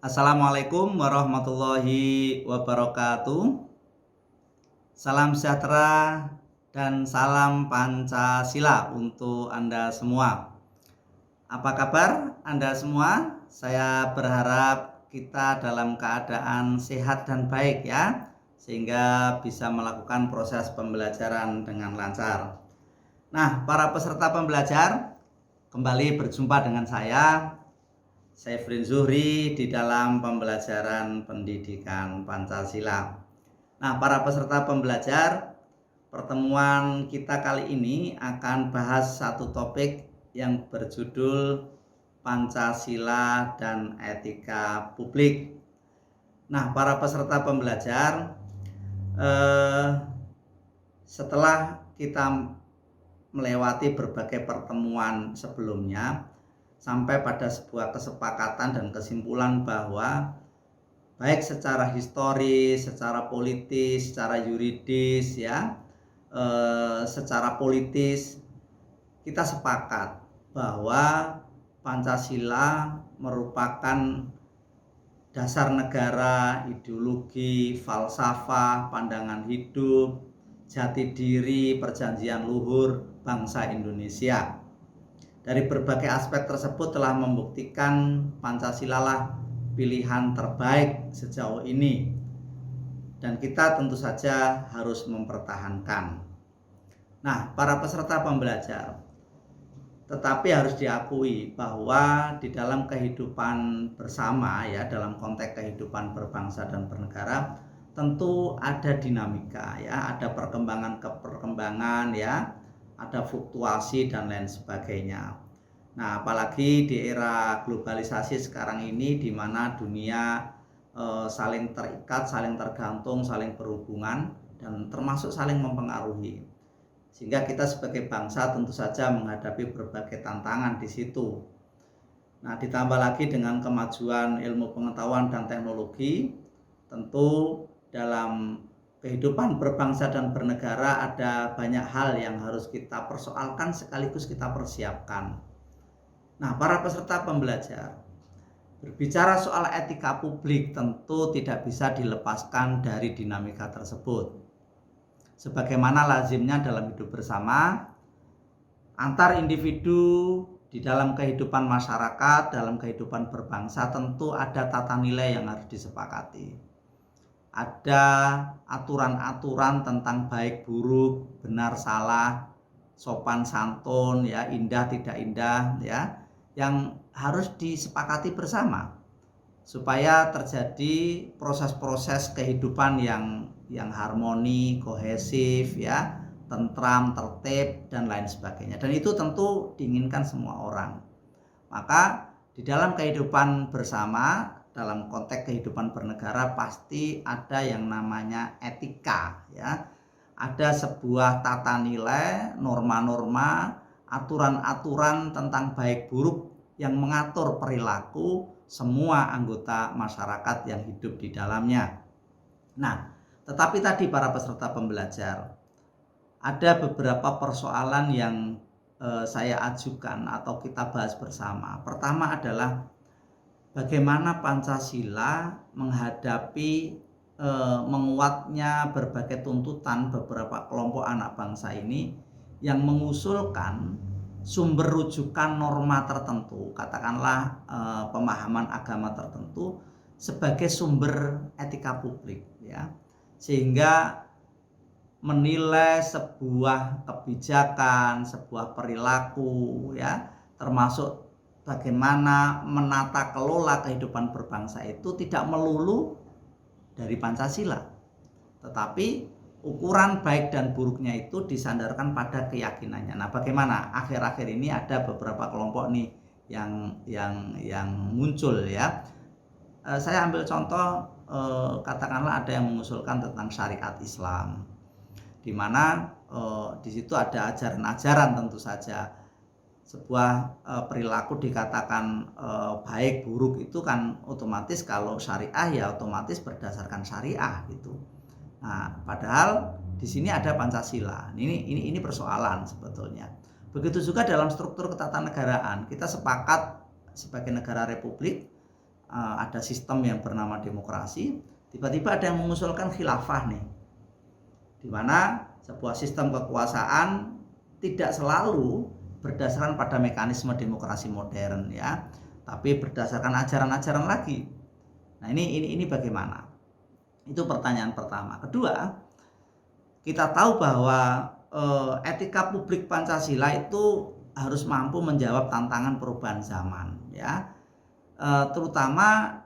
Assalamualaikum warahmatullahi wabarakatuh. Salam sejahtera dan salam Pancasila untuk Anda semua. Apa kabar Anda semua? Saya berharap kita dalam keadaan sehat dan baik ya, sehingga bisa melakukan proses pembelajaran dengan lancar. Nah, para peserta pembelajar, kembali berjumpa dengan saya Saifrin Zuhri di dalam pembelajaran pendidikan Pancasila. Nah, para peserta pembelajar, pertemuan kita kali ini akan bahas satu topik yang berjudul Pancasila dan Etika Publik. Nah, para peserta pembelajar, setelah kita melewati berbagai pertemuan sebelumnya, sampai pada sebuah kesepakatan dan kesimpulan bahwa baik secara historis, secara politis, secara yuridis ya, secara politis kita sepakat bahwa Pancasila merupakan dasar negara, ideologi, falsafah, pandangan hidup, jati diri, perjanjian luhur bangsa Indonesia. Dari berbagai aspek tersebut telah membuktikan Pancasila lah pilihan terbaik sejauh ini, dan kita tentu saja harus mempertahankan. Nah, para peserta pembelajar, tetapi harus diakui bahwa di dalam kehidupan bersama ya, dalam konteks kehidupan berbangsa dan bernegara, tentu ada dinamika ya, ada perkembangan ya, ada fluktuasi dan lain sebagainya. Nah, apalagi di era globalisasi sekarang ini, di mana dunia saling terikat, saling tergantung, saling berhubungan, dan termasuk saling mempengaruhi. Sehingga kita sebagai bangsa tentu saja menghadapi berbagai tantangan di situ. Nah, ditambah lagi dengan kemajuan ilmu pengetahuan dan teknologi, tentu dalam kehidupan berbangsa dan bernegara ada banyak hal yang harus kita persoalkan sekaligus kita persiapkan. Nah, para peserta pembelajar, berbicara soal etika publik tentu tidak bisa dilepaskan dari dinamika tersebut. Sebagaimana lazimnya dalam hidup bersama, antar individu di dalam kehidupan masyarakat, dalam kehidupan berbangsa tentu ada tata nilai yang harus disepakati. Ada aturan-aturan tentang baik buruk, benar salah, sopan santun ya, indah tidak indah ya, yang harus disepakati bersama supaya terjadi proses-proses kehidupan yang harmoni, kohesif ya, tentram, tertib dan lain sebagainya. Dan itu tentu diinginkan semua orang. Maka di dalam kehidupan bersama, dalam konteks kehidupan bernegara pasti ada yang namanya etika ya. Ada sebuah tata nilai, norma-norma, aturan-aturan tentang baik buruk yang mengatur perilaku semua anggota masyarakat yang hidup di dalamnya. Nah, tetapi tadi para peserta pembelajar, ada beberapa persoalan yang saya ajukan atau kita bahas bersama. Pertama adalah bagaimana Pancasila menghadapi menguatnya berbagai tuntutan beberapa kelompok anak bangsa ini yang mengusulkan sumber rujukan norma tertentu, katakanlah pemahaman agama tertentu sebagai sumber etika publik ya, sehingga menilai sebuah kebijakan, sebuah perilaku ya, termasuk bagaimana menata kelola kehidupan berbangsa itu tidak melulu dari Pancasila, tetapi ukuran baik dan buruknya itu disandarkan pada keyakinannya. Nah, bagaimana akhir-akhir ini ada beberapa kelompok nih yang muncul ya. Saya ambil contoh, katakanlah ada yang mengusulkan tentang syariat Islam, di mana di situ ada ajaran-ajaran tentu saja. Sebuah perilaku dikatakan baik buruk itu kan otomatis kalau syariah ya otomatis berdasarkan syariah gitu. Nah, padahal di sini ada Pancasila. Ini persoalan sebetulnya. Begitu juga dalam struktur ketatanegaraan, kita sepakat sebagai negara republik ada sistem yang bernama demokrasi, tiba-tiba ada yang mengusulkan khilafah nih, di mana sebuah sistem kekuasaan tidak selalu berdasarkan pada mekanisme demokrasi modern ya, tapi berdasarkan ajaran-ajaran lagi. Nah, ini bagaimana? Itu pertanyaan pertama. Kedua, kita tahu bahwa etika publik Pancasila itu harus mampu menjawab tantangan perubahan zaman ya, terutama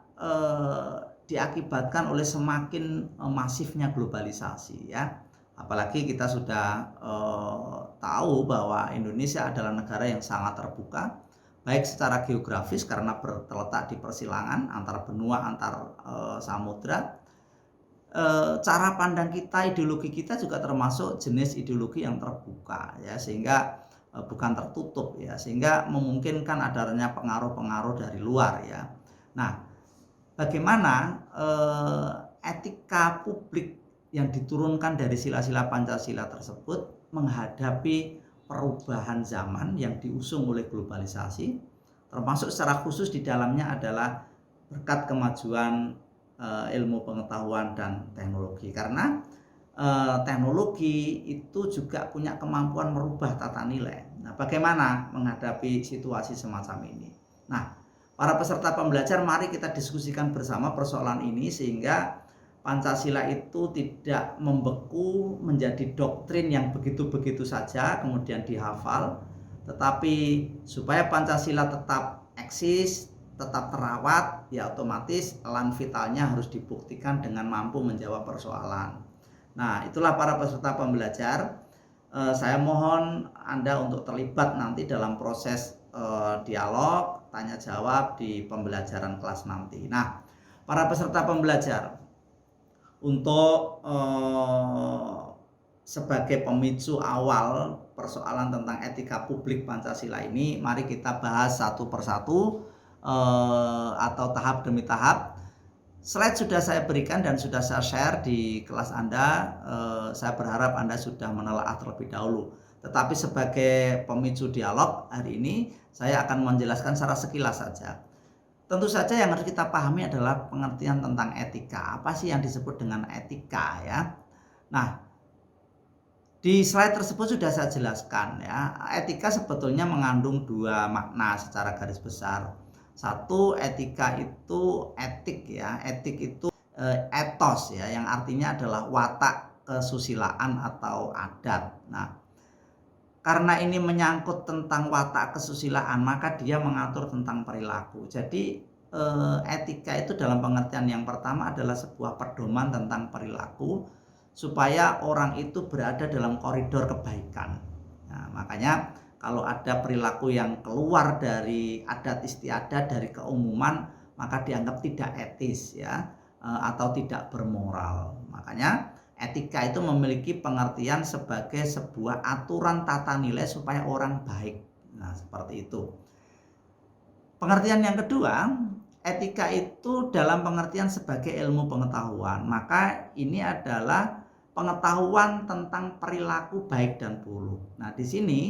diakibatkan oleh semakin masifnya globalisasi ya. Apalagi kita sudah tahu bahwa Indonesia adalah negara yang sangat terbuka, baik secara geografis karena terletak di persilangan antar benua, antar samudra. Cara pandang kita, ideologi kita juga termasuk jenis ideologi yang terbuka ya, sehingga bukan tertutup ya, sehingga memungkinkan adanya pengaruh-pengaruh dari luar ya. Nah, bagaimana etika publik yang diturunkan dari sila-sila Pancasila tersebut menghadapi perubahan zaman yang diusung oleh globalisasi, termasuk secara khusus di dalamnya adalah berkat kemajuan ilmu pengetahuan dan teknologi, karena teknologi itu juga punya kemampuan merubah tata nilai. Nah, bagaimana menghadapi situasi semacam ini? Nah, para peserta pembelajar, mari kita diskusikan bersama persoalan ini sehingga Pancasila itu tidak membeku menjadi doktrin yang begitu-begitu saja kemudian dihafal, tetapi supaya Pancasila tetap eksis, tetap terawat, ya otomatis elan vitalnya harus dibuktikan dengan mampu menjawab persoalan. Nah, itulah para peserta pembelajar. Saya mohon Anda untuk terlibat nanti dalam proses dialog, tanya jawab di pembelajaran kelas nanti. Nah, para peserta pembelajar, untuk sebagai pemicu awal persoalan tentang etika publik Pancasila ini, mari kita bahas satu persatu atau tahap demi tahap. Slide sudah saya berikan dan sudah saya share di kelas Anda. Saya berharap Anda sudah menelaah terlebih dahulu. Tetapi sebagai pemicu dialog hari ini, saya akan menjelaskan secara sekilas saja. Tentu saja yang harus kita pahami adalah pengertian tentang etika. Apa sih yang disebut dengan etika ya? Nah, di slide tersebut sudah saya jelaskan ya. Etika sebetulnya mengandung dua makna secara garis besar. Satu, etika itu etik ya. Etik itu etos ya, yang artinya adalah watak kesusilaan atau adat. Nah, karena ini menyangkut tentang watak kesusilaan, maka dia mengatur tentang perilaku. Jadi etika itu dalam pengertian yang pertama adalah sebuah pedoman tentang perilaku supaya orang itu berada dalam koridor kebaikan. Nah, makanya kalau ada perilaku yang keluar dari adat istiadat, dari keumuman, maka dianggap tidak etis ya, atau tidak bermoral. Makanya etika itu memiliki pengertian sebagai sebuah aturan tata nilai supaya orang baik. Nah, seperti itu. Pengertian yang kedua, etika itu dalam pengertian sebagai ilmu pengetahuan. Maka ini adalah pengetahuan tentang perilaku baik dan buruk. Nah, di sini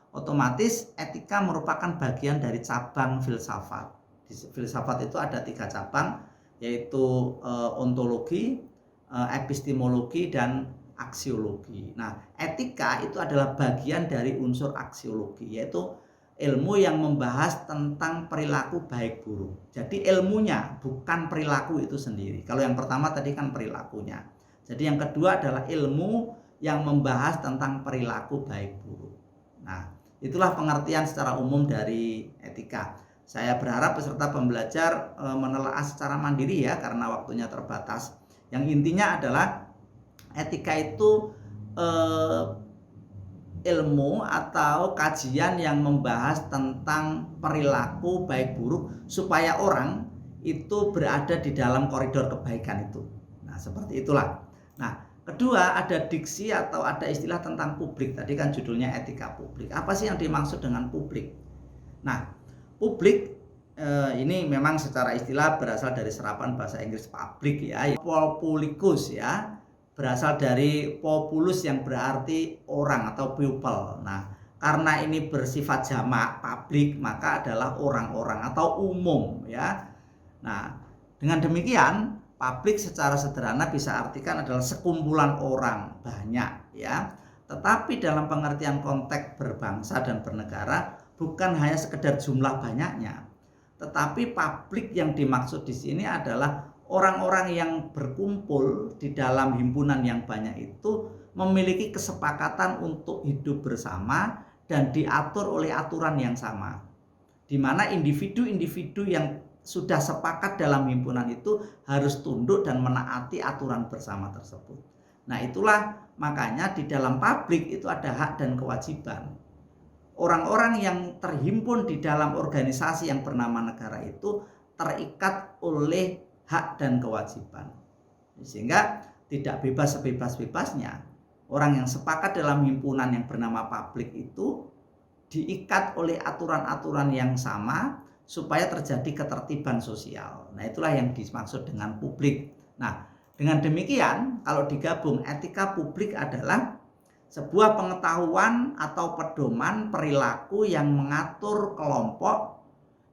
otomatis etika merupakan bagian dari cabang filsafat. Di filsafat itu ada 3 cabang, yaitu ontologi, epistemologi, dan aksiologi. Nah, etika itu adalah bagian dari unsur aksiologi, yaitu ilmu yang membahas tentang perilaku baik buruk. Jadi ilmunya bukan perilaku itu sendiri. Kalau yang pertama tadi kan perilakunya. Jadi yang kedua adalah ilmu yang membahas tentang perilaku baik buruk. Nah, itulah pengertian secara umum dari etika. Saya berharap peserta pembelajar menelaah secara mandiri ya, karena waktunya terbatas. Yang intinya adalah etika itu ilmu atau kajian yang membahas tentang perilaku baik buruk supaya orang itu berada di dalam koridor kebaikan itu. Nah, seperti itulah. Nah, kedua ada diksi atau ada istilah tentang publik. Tadi kan judulnya etika publik. Apa sih yang dimaksud dengan publik? Nah, publik ini memang secara istilah berasal dari serapan bahasa Inggris public ya, populicus ya, berasal dari populus yang berarti orang atau people. Nah, karena ini bersifat jamak publik, maka adalah orang-orang atau umum ya. Nah, dengan demikian publik secara sederhana bisa artikan adalah sekumpulan orang banyak ya. Tetapi dalam pengertian konteks berbangsa dan bernegara bukan hanya sekedar jumlah banyaknya, tetapi publik yang dimaksud di sini adalah orang-orang yang berkumpul di dalam himpunan yang banyak itu memiliki kesepakatan untuk hidup bersama dan diatur oleh aturan yang sama, di mana individu-individu yang sudah sepakat dalam himpunan itu harus tunduk dan menaati aturan bersama tersebut. Nah, itulah makanya di dalam publik itu ada hak dan kewajiban. Orang-orang yang terhimpun di dalam organisasi yang bernama negara itu terikat oleh hak dan kewajiban, sehingga tidak bebas sebebas-bebasnya. Orang yang sepakat dalam himpunan yang bernama publik itu diikat oleh aturan-aturan yang sama supaya terjadi ketertiban sosial. Nah, itulah yang dimaksud dengan publik. Nah, dengan demikian kalau digabung, etika publik adalah sebuah pengetahuan atau pedoman perilaku yang mengatur kelompok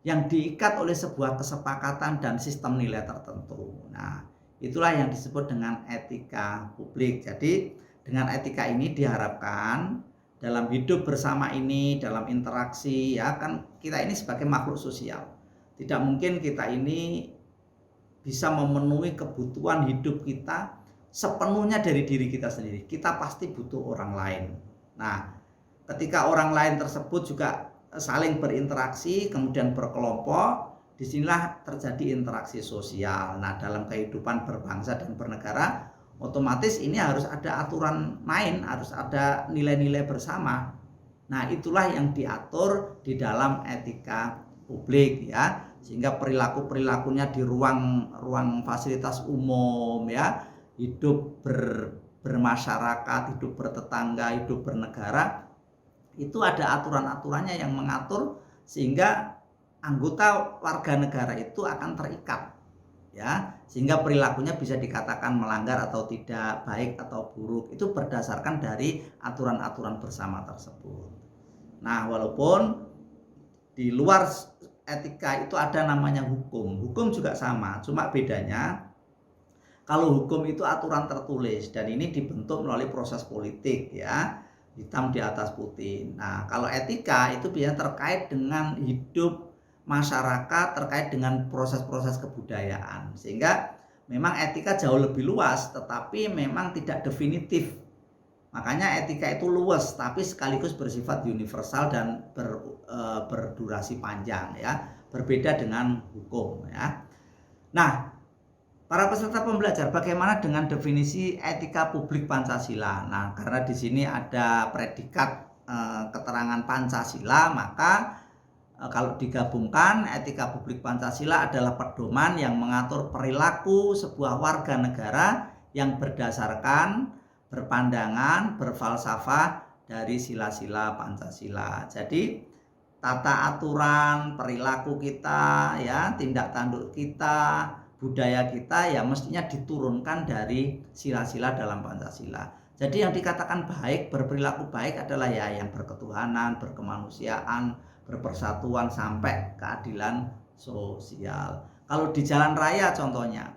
yang diikat oleh sebuah kesepakatan dan sistem nilai tertentu. Nah, itulah yang disebut dengan etika publik. Jadi, dengan etika ini diharapkan dalam hidup bersama ini, dalam interaksi, ya kan kita ini sebagai makhluk sosial. Tidak mungkin kita ini bisa memenuhi kebutuhan hidup kita sepenuhnya dari diri kita sendiri. Kita pasti butuh orang lain. Nah, ketika orang lain tersebut juga saling berinteraksi, kemudian berkelompok, disinilah terjadi interaksi sosial. Nah, dalam kehidupan berbangsa dan bernegara, otomatis ini harus ada aturan main, harus ada nilai-nilai bersama. Nah, itulah yang diatur di dalam etika publik ya, sehingga perilaku-perilakunya di ruang fasilitas umum ya, hidup bermasyarakat, hidup bertetangga, hidup bernegara, itu ada aturan-aturannya yang mengatur sehingga anggota warga negara itu akan terikat ya, sehingga perilakunya bisa dikatakan melanggar atau tidak, baik atau buruk, itu berdasarkan dari aturan-aturan bersama tersebut. Nah, walaupun di luar etika itu ada namanya hukum. Hukum juga sama, cuma bedanya kalau hukum itu aturan tertulis dan ini dibentuk melalui proses politik ya, hitam di atas putih. Nah, kalau etika itu biasanya terkait dengan hidup masyarakat, terkait dengan proses-proses kebudayaan. Sehingga memang etika jauh lebih luas, tetapi memang tidak definitif. Makanya etika itu luas, tapi sekaligus bersifat universal dan berdurasi panjang ya, berbeda dengan hukum ya. Nah, para peserta pembelajar, bagaimana dengan definisi etika publik Pancasila? Nah, karena di sini ada predikat keterangan Pancasila, maka kalau digabungkan, etika publik Pancasila adalah pedoman yang mengatur perilaku sebuah warga negara yang berdasarkan, berpandangan, berfalsafah dari sila-sila Pancasila. Jadi, tata aturan, perilaku kita, ya, tindak tanduk kita, budaya kita ya mestinya diturunkan dari sila-sila dalam Pancasila. Jadi yang dikatakan baik, berperilaku baik adalah ya yang berketuhanan, berkemanusiaan, berpersatuan sampai keadilan sosial. Kalau di jalan raya contohnya,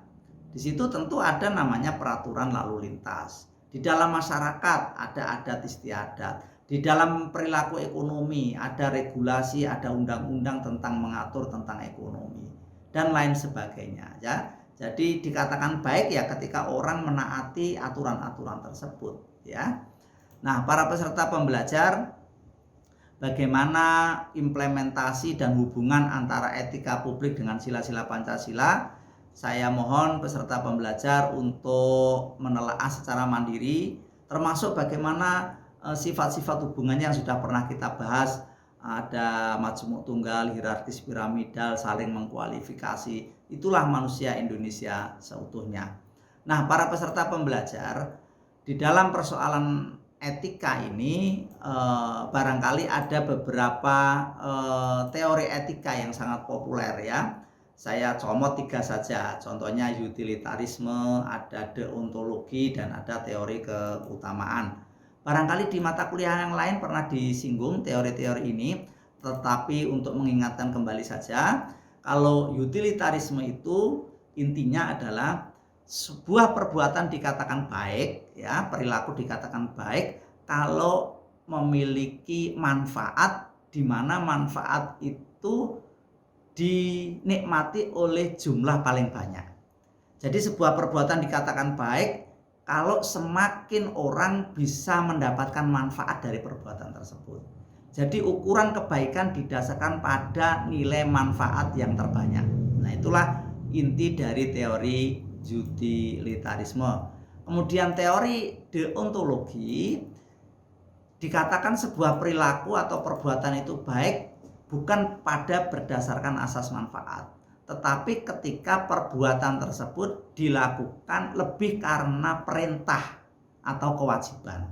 di situ tentu ada namanya peraturan lalu lintas. Di dalam masyarakat ada adat istiadat. Di dalam perilaku ekonomi ada regulasi, ada undang-undang tentang mengatur tentang ekonomi dan lain sebagainya ya. Jadi dikatakan baik ya ketika orang menaati aturan-aturan tersebut ya. Nah, para peserta pembelajar, bagaimana implementasi dan hubungan antara etika publik dengan sila-sila Pancasila? Saya mohon peserta pembelajar untuk menelaah secara mandiri, termasuk bagaimana sifat-sifat hubungannya yang sudah pernah kita bahas. Ada majemuk tunggal, hierarkis piramidal, saling mengkualifikasi. Itulah manusia Indonesia seutuhnya. Nah, para peserta pembelajar, di dalam persoalan etika ini barangkali ada beberapa teori etika yang sangat populer ya. Saya comot 3 saja. Contohnya utilitarisme, ada deontologi, dan ada teori keutamaan. Barangkali di mata kuliah yang lain pernah disinggung teori-teori ini, tetapi untuk mengingatkan kembali saja, Kalau utilitarisme itu intinya adalah sebuah perbuatan dikatakan baik, ya, perilaku dikatakan baik kalau memiliki manfaat, di mana manfaat itu dinikmati oleh jumlah paling banyak. Jadi sebuah perbuatan dikatakan baik kalau semakin orang bisa mendapatkan manfaat dari perbuatan tersebut. Jadi ukuran kebaikan didasarkan pada nilai manfaat yang terbanyak. Nah, itulah inti dari teori utilitarisme. Kemudian teori deontologi dikatakan sebuah perilaku atau perbuatan itu baik bukan pada berdasarkan asas manfaat, tetapi ketika perbuatan tersebut dilakukan lebih karena perintah atau kewajiban.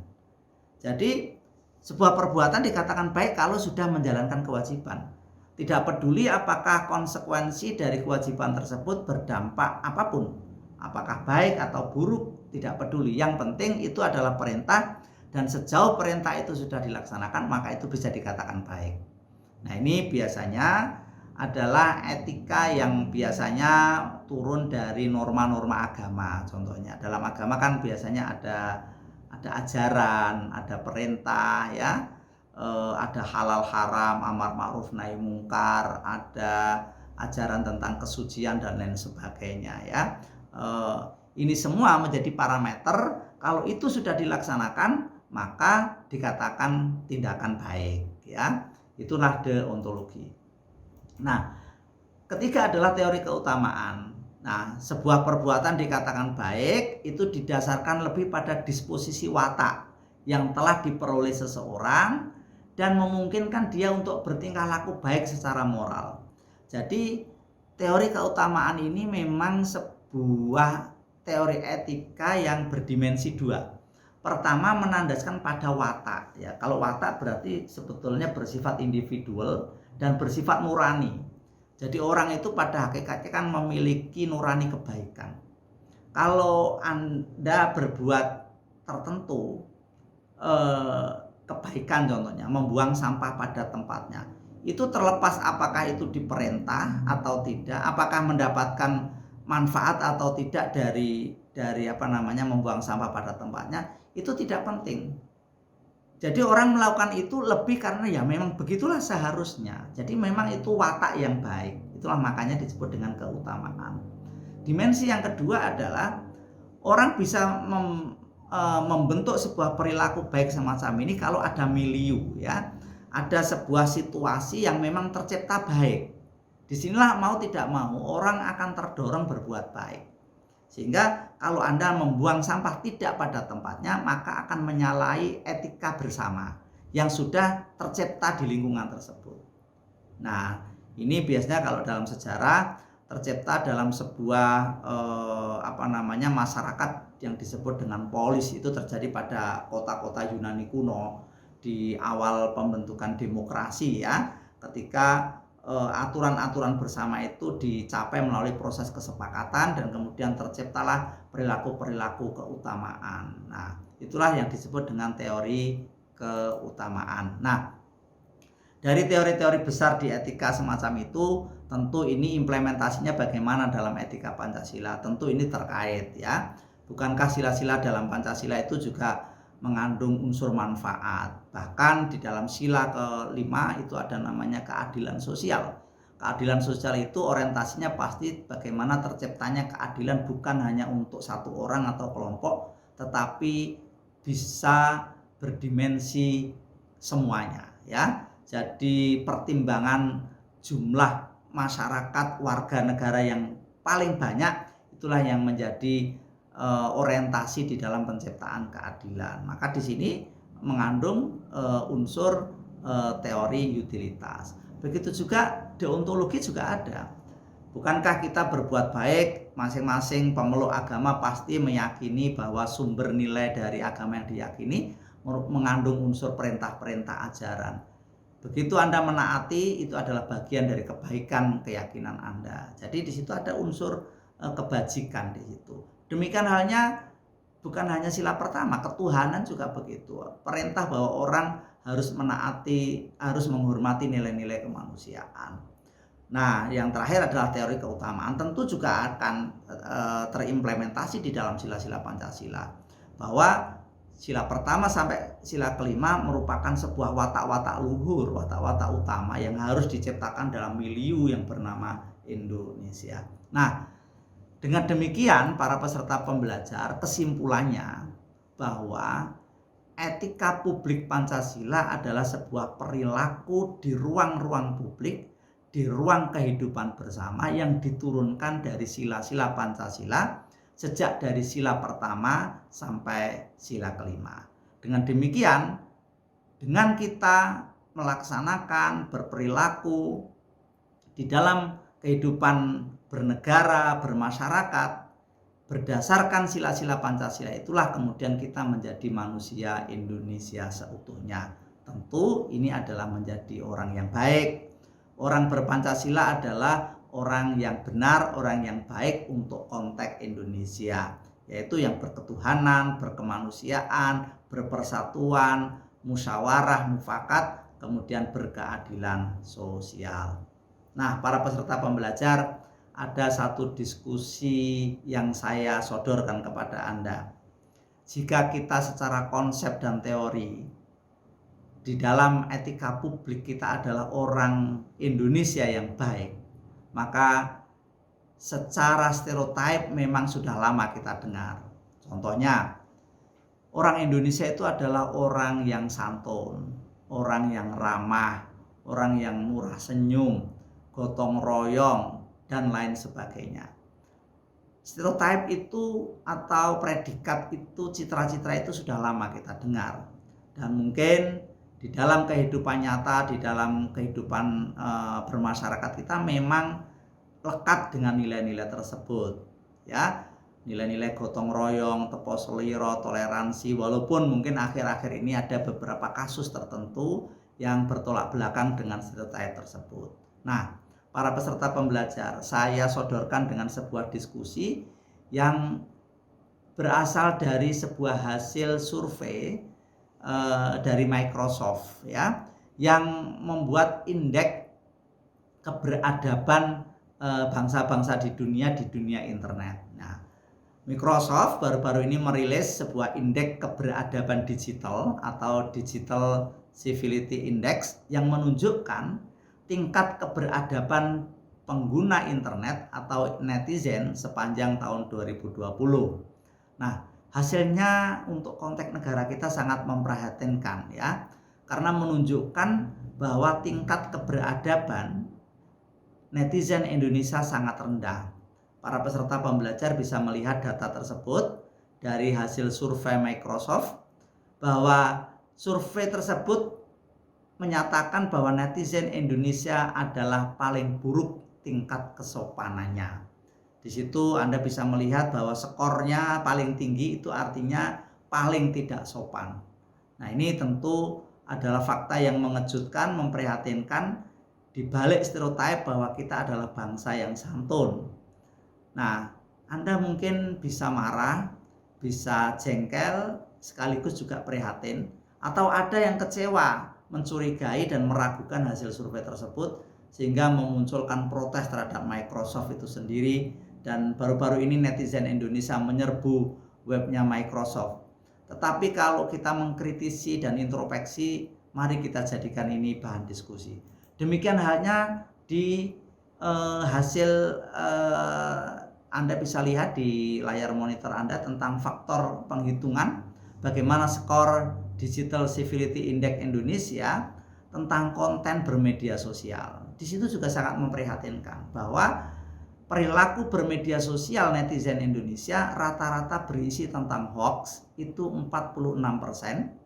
Jadi sebuah perbuatan dikatakan baik kalau sudah menjalankan kewajiban. Tidak peduli apakah konsekuensi dari kewajiban tersebut berdampak apapun, apakah baik atau buruk, tidak peduli. Yang penting itu adalah perintah, dan sejauh perintah itu sudah dilaksanakan maka itu bisa dikatakan baik. Nah, ini biasanya adalah etika yang biasanya turun dari norma-norma agama. Contohnya dalam agama kan biasanya ada ajaran, ada perintah, ya, ada halal haram, amar ma'ruf nahi mungkar, ada ajaran tentang kesucian dan lain sebagainya, ya. Ini semua menjadi parameter. Kalau itu sudah dilaksanakan maka dikatakan tindakan baik, ya. Itulah deontologi. Nah, ketiga adalah teori keutamaan. Nah, sebuah perbuatan dikatakan baik itu didasarkan lebih pada disposisi watak yang telah diperoleh seseorang dan memungkinkan dia untuk bertingkah laku baik secara moral. Jadi, teori keutamaan ini memang sebuah teori etika yang berdimensi dua. Pertama, menandaskan pada watak, ya. Kalau watak berarti sebetulnya bersifat individual dan bersifat nurani. Jadi orang itu pada hakikatnya kan memiliki nurani kebaikan. Kalau Anda berbuat tertentu kebaikan, contohnya membuang sampah pada tempatnya, itu terlepas apakah itu diperintah atau tidak, apakah mendapatkan manfaat atau tidak dari membuang sampah pada tempatnya, itu tidak penting. Jadi orang melakukan itu lebih karena ya memang begitulah seharusnya. Jadi memang itu watak yang baik. Itulah makanya disebut dengan keutamaan. Dimensi yang kedua adalah orang bisa membentuk sebuah perilaku baik semacam ini kalau ada milieu, ya. Ada sebuah situasi yang memang tercipta baik. Disinilah mau tidak mau orang akan terdorong berbuat baik. Sehingga kalau Anda membuang sampah tidak pada tempatnya, maka akan menyalahi etika bersama yang sudah tercipta di lingkungan tersebut. Nah, ini biasanya kalau dalam sejarah tercipta dalam sebuah masyarakat yang disebut dengan polis. Itu terjadi pada kota-kota Yunani kuno di awal pembentukan demokrasi, ya. Ketika aturan-aturan bersama itu dicapai melalui proses kesepakatan dan kemudian terciptalah perilaku-perilaku keutamaan. Nah, itulah yang disebut dengan teori keutamaan. Nah, dari teori-teori besar di etika semacam itu, tentu ini implementasinya bagaimana dalam etika Pancasila. Tentu ini terkait, ya. Bukankah sila-sila dalam Pancasila itu juga mengandung unsur manfaat? Bahkan di dalam sila ke-5 itu ada namanya keadilan sosial. Keadilan sosial itu orientasinya pasti bagaimana terciptanya keadilan bukan hanya untuk satu orang atau kelompok, tetapi bisa berdimensi semuanya, ya. Jadi pertimbangan jumlah masyarakat warga negara yang paling banyak itulah yang menjadi orientasi di dalam penciptaan keadilan. Maka di sini mengandung unsur teori utilitas. Begitu juga deontologi juga ada. Bukankah kita berbuat baik, masing-masing pemeluk agama pasti meyakini bahwa sumber nilai dari agama yang diyakini mengandung unsur perintah-perintah ajaran. Begitu Anda menaati, itu adalah bagian dari kebaikan keyakinan Anda. Jadi di situ ada unsur kebajikan di situ. Demikian halnya bukan hanya sila pertama, ketuhanan juga begitu. Perintah bahwa orang harus menaati, harus menghormati nilai-nilai kemanusiaan. Nah, yang terakhir adalah teori keutamaan. Tentu juga akan terimplementasi di dalam sila-sila Pancasila. Bahwa sila pertama sampai sila kelima merupakan sebuah watak-watak luhur, watak-watak utama yang harus diciptakan dalam milieu yang bernama Indonesia. Nah, dengan demikian para peserta pembelajar, kesimpulannya bahwa etika publik Pancasila adalah sebuah perilaku di ruang-ruang publik, di ruang kehidupan bersama yang diturunkan dari sila-sila Pancasila sejak dari sila pertama sampai sila kelima. Dengan demikian, dengan kita melaksanakan berperilaku di dalam kehidupan bernegara, bermasyarakat, berdasarkan sila-sila Pancasila, itulah kemudian kita menjadi manusia Indonesia seutuhnya. Tentu ini adalah menjadi orang yang baik. Orang berpancasila adalah orang yang benar, orang yang baik untuk konteks Indonesia, yaitu yang berketuhanan, berkemanusiaan, berpersatuan, musyawarah, mufakat, kemudian berkeadilan sosial. Nah, para peserta pembelajar, ada satu diskusi yang saya sodorkan kepada Anda. Jika kita secara konsep dan teori di dalam etika publik kita adalah orang Indonesia yang baik, maka secara stereotip memang sudah lama kita dengar. Contohnya, orang Indonesia itu adalah orang yang santun, orang yang ramah, orang yang murah senyum, gotong royong, dan lain sebagainya. Stereotip itu atau predikat itu, citra-citra itu sudah lama kita dengar. Dan mungkin di dalam kehidupan nyata, di dalam kehidupan bermasyarakat kita memang lekat dengan nilai-nilai tersebut, ya, nilai-nilai gotong royong, tepo seliro, toleransi, walaupun mungkin akhir-akhir ini ada beberapa kasus tertentu yang bertolak belakang dengan stereotip tersebut. Nah, para peserta pembelajar, saya sodorkan dengan sebuah diskusi yang berasal dari sebuah hasil survei dari Microsoft, ya, yang membuat indeks keberadaban bangsa-bangsa di dunia internet. Nah, Microsoft baru-baru ini merilis sebuah indeks keberadaban digital atau Digital Civility Index yang menunjukkan tingkat keberadaban pengguna internet atau netizen sepanjang tahun 2020. Nah, hasilnya untuk konteks negara kita sangat memprihatinkan, ya, karena menunjukkan bahwa tingkat keberadaban netizen Indonesia sangat rendah. Para peserta pembelajar bisa melihat data tersebut dari hasil survei Microsoft, bahwa survei tersebut menyatakan bahwa netizen Indonesia adalah paling buruk tingkat kesopanannya. Di situ Anda bisa melihat bahwa skornya paling tinggi itu artinya paling tidak sopan. Nah, ini tentu adalah fakta yang mengejutkan, memprihatinkan di balik stereotip bahwa kita adalah bangsa yang santun. Nah, Anda mungkin bisa marah, bisa jengkel, sekaligus juga prihatin, atau ada yang kecewa, mencurigai dan meragukan hasil survei tersebut sehingga memunculkan protes terhadap Microsoft itu sendiri. Dan baru-baru ini netizen Indonesia menyerbu webnya Microsoft. Tetapi kalau kita mengkritisi dan introspeksi, mari kita jadikan ini bahan diskusi. Demikian halnya di hasil Anda bisa lihat di layar monitor Anda tentang faktor penghitungan bagaimana skor Digital Civility Index Indonesia tentang konten bermedia sosial. Di situ juga sangat memprihatinkan bahwa perilaku bermedia sosial netizen Indonesia rata-rata berisi tentang hoax itu 46%.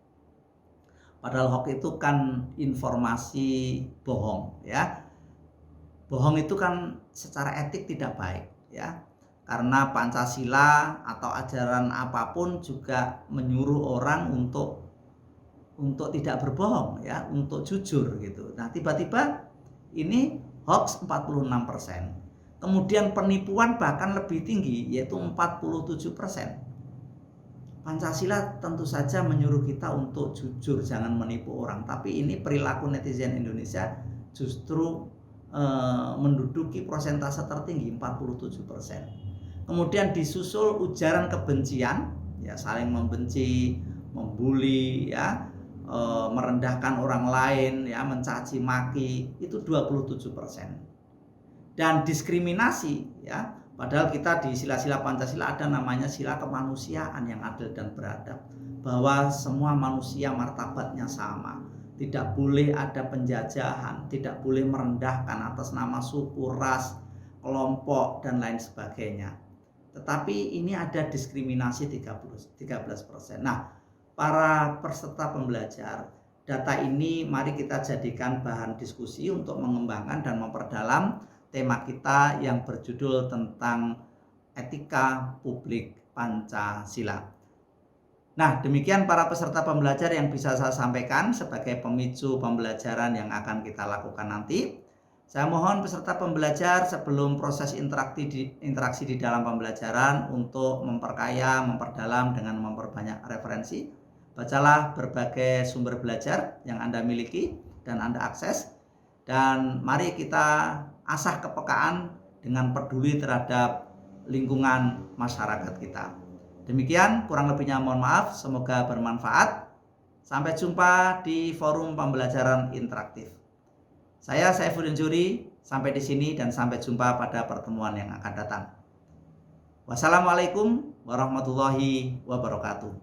Padahal hoax itu kan informasi bohong, ya. Bohong itu kan secara etik tidak baik, ya. Karena Pancasila atau ajaran apapun juga menyuruh orang untuk tidak berbohong, ya, untuk jujur gitu. Nah, tiba-tiba ini hoax 46%. Kemudian penipuan bahkan lebih tinggi, yaitu 47%. Pancasila tentu saja menyuruh kita untuk jujur, jangan menipu orang. Tapi ini perilaku netizen Indonesia justru menduduki persentase tertinggi 47%. Kemudian disusul ujaran kebencian, ya saling membenci, membuli, ya merendahkan orang lain, ya mencaci maki, itu 27%. Dan diskriminasi, ya padahal kita di sila-sila Pancasila ada namanya sila kemanusiaan yang adil dan beradab, bahwa semua manusia martabatnya sama. Tidak boleh ada penjajahan, tidak boleh merendahkan atas nama suku, ras, kelompok, dan lain sebagainya. Tetapi ini ada diskriminasi 13%. Nah, para peserta pembelajar, data ini mari kita jadikan bahan diskusi untuk mengembangkan dan memperdalam tema kita yang berjudul tentang etika publik Pancasila. Nah, demikian para peserta pembelajar yang bisa saya sampaikan sebagai pemicu pembelajaran yang akan kita lakukan nanti. Saya mohon peserta pembelajar sebelum proses interaksi di dalam pembelajaran untuk memperkaya, memperdalam dengan memperbanyak referensi. Bacalah berbagai sumber belajar yang Anda miliki dan Anda akses. Dan mari kita asah kepekaan dengan peduli terhadap lingkungan masyarakat kita. Demikian, kurang lebihnya mohon maaf, semoga bermanfaat. Sampai jumpa di forum pembelajaran interaktif. Saya Saifuddin Juri, sampai di sini dan sampai jumpa pada pertemuan yang akan datang. Wassalamualaikum warahmatullahi wabarakatuh.